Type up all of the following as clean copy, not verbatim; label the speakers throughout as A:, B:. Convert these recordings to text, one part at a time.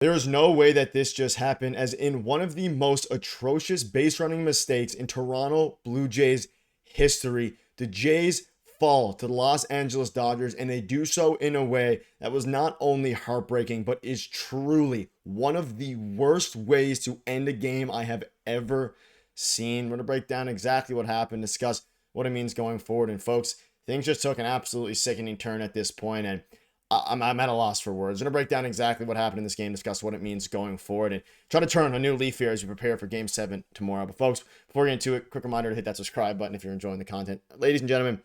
A: There is no way that this just happened, as in one of the most atrocious base running mistakes in Toronto Blue Jays history. The Jays fall to the Los Angeles Dodgers, and they do so in a way that was not only heartbreaking, but is truly one of the worst ways to end a game I have ever seen. We're going to break down exactly what happened, discuss what it means going forward. And folks, things just took an absolutely sickening turn at this point, and I'm at a loss for words. I'm going to break down exactly what happened in this game, discuss what it means going forward, and try to turn a new leaf here as we prepare for Game 7 tomorrow. But folks, before we get into it, quick reminder to hit that subscribe button if you're enjoying the content. Ladies and gentlemen,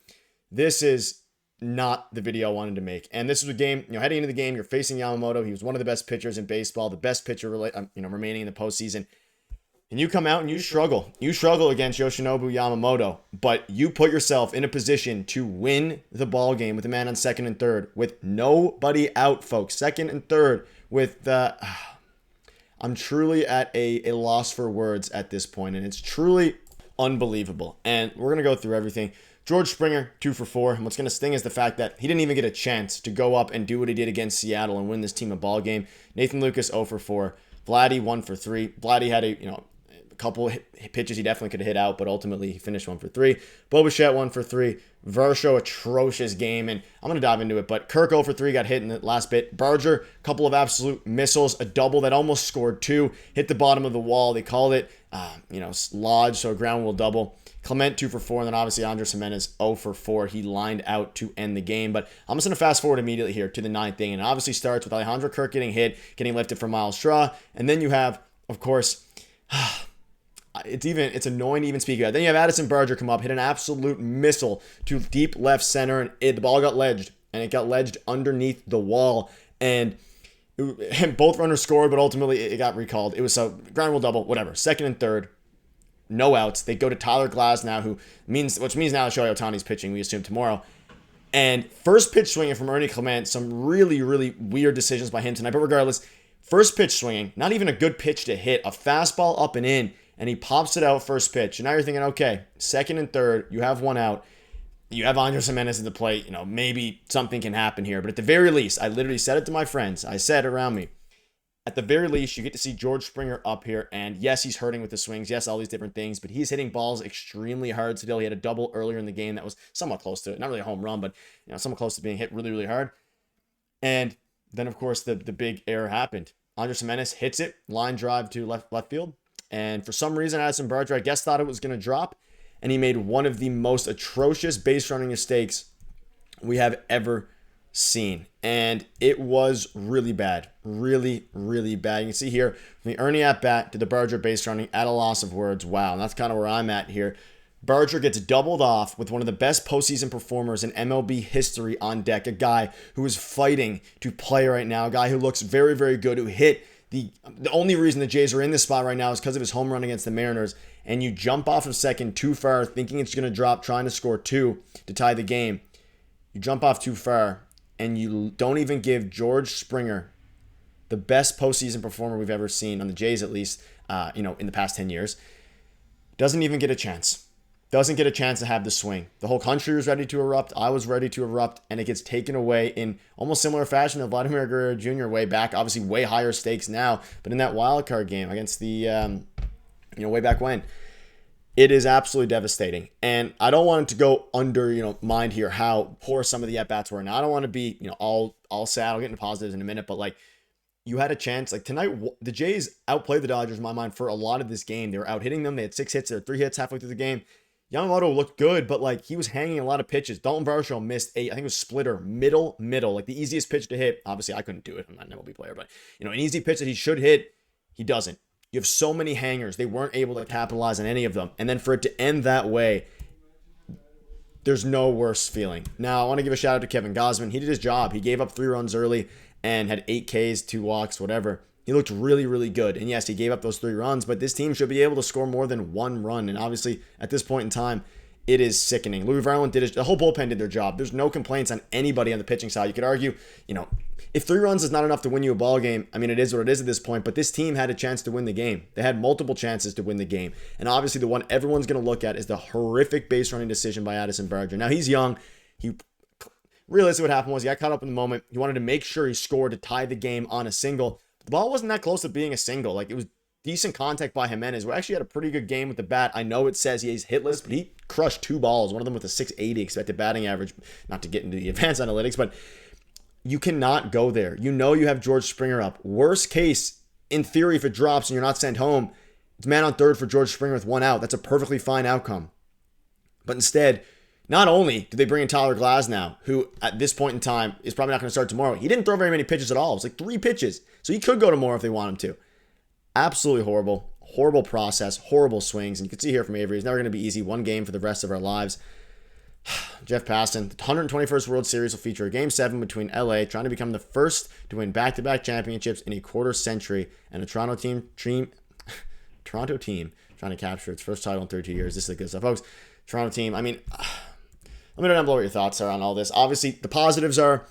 A: this is not the video I wanted to make. And this is a game, heading into the game, you're facing Yamamoto. He was one of the best pitchers in baseball, the best pitcher, remaining in the postseason. And you come out and you struggle. You struggle against Yoshinobu Yamamoto, but you put yourself in a position to win the ball game with a man on second and third with nobody out, folks. Second and third with I'm truly at a loss for words at this point, and it's truly unbelievable. And we're going to go through everything. George Springer, 2 for 4. And what's going to sting is the fact that he didn't even get a chance to go up and do what he did against Seattle and win this team a ball game. Nathan Lucas, 0 for 4. Vladdy, 1 for 3. Vladdy had a couple pitches he definitely could have hit out, but ultimately he finished 1 for 3. Bichette 1 for 3. Varsho, atrocious game, and I'm going to dive into it, but Kirk 0 for 3 got hit in the last bit. Berger, a couple of absolute missiles, a double that almost scored 2, hit the bottom of the wall. They called it, lodge, so a ground rule double. Clement 2 for 4, and then obviously Andres Gimenez 0 for 4. He lined out to end the game, but I'm just going to fast forward immediately here to the 9th inning, and it obviously starts with Alejandro Kirk getting hit, getting lifted from Miles Straw, and then you have, of course, it's annoying to even speak about. Then you have Addison Barger come up, hit an absolute missile to deep left center, and the ball got ledged, and it got ledged underneath the wall, and both runners scored, but ultimately it got recalled. It was a ground rule double, whatever. Second and third, no outs. They go to Tyler Glass now, which means now Shohei Ohtani's pitching, we assume tomorrow. And first pitch swinging from Ernie Clement, some really, really weird decisions by him tonight, but regardless, first pitch swinging, not even a good pitch to hit, a fastball up and in, and he pops it out first pitch. And now you're thinking, okay, second and third, you have one out. You have Andres Gimenez at the plate. Maybe something can happen here. But at the very least, I literally said it to my friends. I said around me, at the very least, you get to see George Springer up here. And yes, he's hurting with the swings. Yes, all these different things. But he's hitting balls extremely hard still. He had a double earlier in the game that was somewhat close to it. Not really a home run, but somewhat close to being hit really, really hard. And then, of course, the big error happened. Andres Gimenez hits it, line drive to left field. And for some reason, Addison Barger, I guess, thought it was going to drop. And he made one of the most atrocious base running mistakes we have ever seen. And it was really bad. Really, really bad. You can see here, from the Ernie at bat to the Barger base running, at a loss of words. Wow. And that's kind of where I'm at here. Barger gets doubled off with one of the best postseason performers in MLB history on deck. A guy who is fighting to play right now. A guy who looks very, very good, who hit the only reason the Jays are in this spot right now is because of his home run against the Mariners, and you jump off of second too far, thinking it's going to drop, trying to score 2 to tie the game. You jump off too far, and you don't even give George Springer, the best postseason performer we've ever seen, on the Jays at least, in the past 10 years, doesn't even get a chance. Doesn't get a chance to have the swing. The whole country was ready to erupt. I was ready to erupt, and it gets taken away in almost similar fashion to Vladimir Guerrero Jr. way back. Obviously, way higher stakes now, but in that wild card game against the, way back when, it is absolutely devastating. And I don't want it to go under, mind here how poor some of the at bats were. Now I don't want to be, all sad. I'll get into positives in a minute, but you had a chance. Tonight, the Jays outplayed the Dodgers in my mind for a lot of this game. They were out hitting them. They had 6 hits. They had 3 hits halfway through the game. Yamamoto looked good, but he was hanging a lot of pitches. Dalton Varsho missed I think it was splitter, middle, the easiest pitch to hit. Obviously, I couldn't do it. I'm not an MLB player, but an easy pitch that he should hit, he doesn't. You have so many hangers. They weren't able to capitalize on any of them. And then for it to end that way, there's no worse feeling. Now, I want to give a shout out to Kevin Gausman. He did his job. He gave up 3 runs early and had 8 Ks, 2 walks, whatever. He looked really, really good. And yes, he gave up those 3 runs, but this team should be able to score more than 1 run. And obviously, at this point in time, it is sickening. Louis Varland the whole bullpen did their job. There's no complaints on anybody on the pitching side. You could argue, if 3 runs is not enough to win you a ball game, I mean, it is what it is at this point, but this team had a chance to win the game. They had multiple chances to win the game. And obviously, the one everyone's going to look at is the horrific base running decision by Addison Barger. Now, he's young. Realistically, what happened was he got caught up in the moment. He wanted to make sure he scored to tie the game on a single. The ball wasn't that close to being a single. Like, it was decent contact by Jimenez, who actually had a pretty good game with the bat. I know it says he's hitless, but he crushed 2 balls, one of them with a 680 expected batting average. Not to get into the advanced analytics, but you cannot go there. You know you have George Springer up. Worst case, in theory, if it drops and you're not sent home, it's man on third for George Springer with 1 out. That's a perfectly fine outcome. But instead, not only did they bring in Tyler Glasnow, who at this point in time is probably not going to start tomorrow. He didn't throw very many pitches at all. It was like 3 pitches. So he could go tomorrow if they want him to. Absolutely horrible. Horrible process. Horrible swings. And you can see here from Avery, it's never going to be easy. 1 game for the rest of our lives. Jeff Passan, the 121st World Series will feature a Game 7 between LA, trying to become the first to win back-to-back championships in a quarter century, and a Toronto team trying to capture its first title in 32 years. This is the good stuff, folks. Toronto team, I mean, let me know down below what your thoughts are on all this. Obviously, the positives are,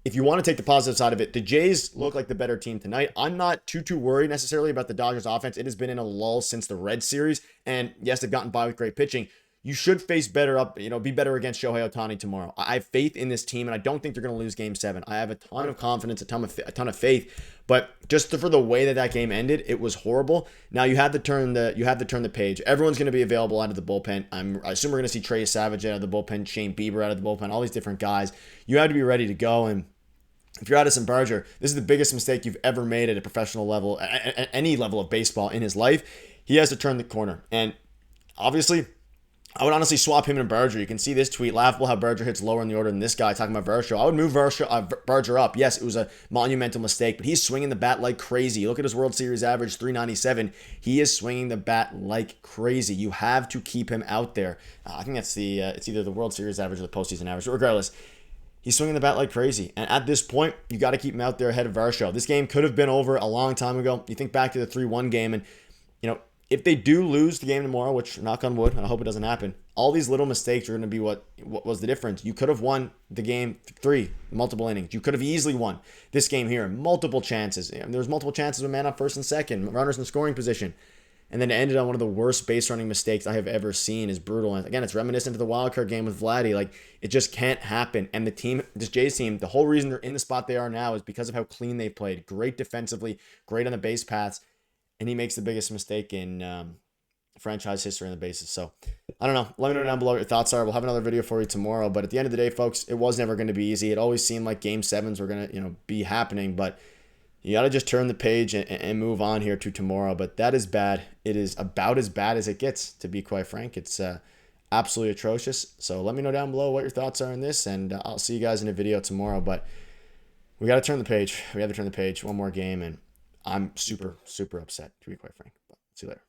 A: if you want to take the positive side of it, the Jays look like the better team tonight. I'm not too worried necessarily about the Dodgers offense. It has been in a lull since the Red Series, and yes, they've gotten by with great pitching. You should face better up, be better against Shohei Ohtani tomorrow. I have faith in this team, and I don't think they're going to lose Game 7. I have a ton of confidence, a ton of faith, but just for the way that game ended, it was horrible. Now you have to turn the page. Everyone's going to be available out of the bullpen. I assume we're going to see Trey Savage out of the bullpen, Shane Bieber out of the bullpen, all these different guys. You have to be ready to go, and if you're Addison Barger, this is the biggest mistake you've ever made at a professional level, at any level of baseball in his life. He has to turn the corner, and obviously, I would honestly swap him and Berger. You can see this tweet, laughable how Berger hits lower in the order than this guy talking about Vershaw. I would move Berger up. Yes, it was a monumental mistake, but he's swinging the bat like crazy. You look at his World Series average, 397. He is swinging the bat like crazy. You have to keep him out there. I think that's it's either the World Series average or the postseason average. But regardless, he's swinging the bat like crazy. And at this point, you got to keep him out there ahead of Vershaw. This game could have been over a long time ago. You think back to the 3-1 game, and if they do lose the game tomorrow, which knock on wood, and I hope it doesn't happen, all these little mistakes are going to be what was the difference. You could have won the game 3, multiple innings. You could have easily won this game here, multiple chances. There was multiple chances with man up first and second, runners in scoring position. And then it ended on one of the worst base running mistakes I have ever seen. Is brutal. And again, it's reminiscent of the wild card game with Vladdy. Like, it just can't happen. And the team, this Jays team, the whole reason they're in the spot they are now is because of how clean they played. Great defensively, great on the base paths. And he makes the biggest mistake in franchise history on the bases. So, I don't know. Let me know down below what your thoughts are. We'll have another video for you tomorrow. But at the end of the day, folks, it was never going to be easy. It always seemed like Game 7s were going to, be happening. But you got to just turn the page and move on here to tomorrow. But that is bad. It is about as bad as it gets, to be quite frank. It's absolutely atrocious. So let me know down below what your thoughts are on this. And I'll see you guys in a video tomorrow. But we got to turn the page. We have to turn the page. One more game. And I'm super upset, to be quite frank. But see you later.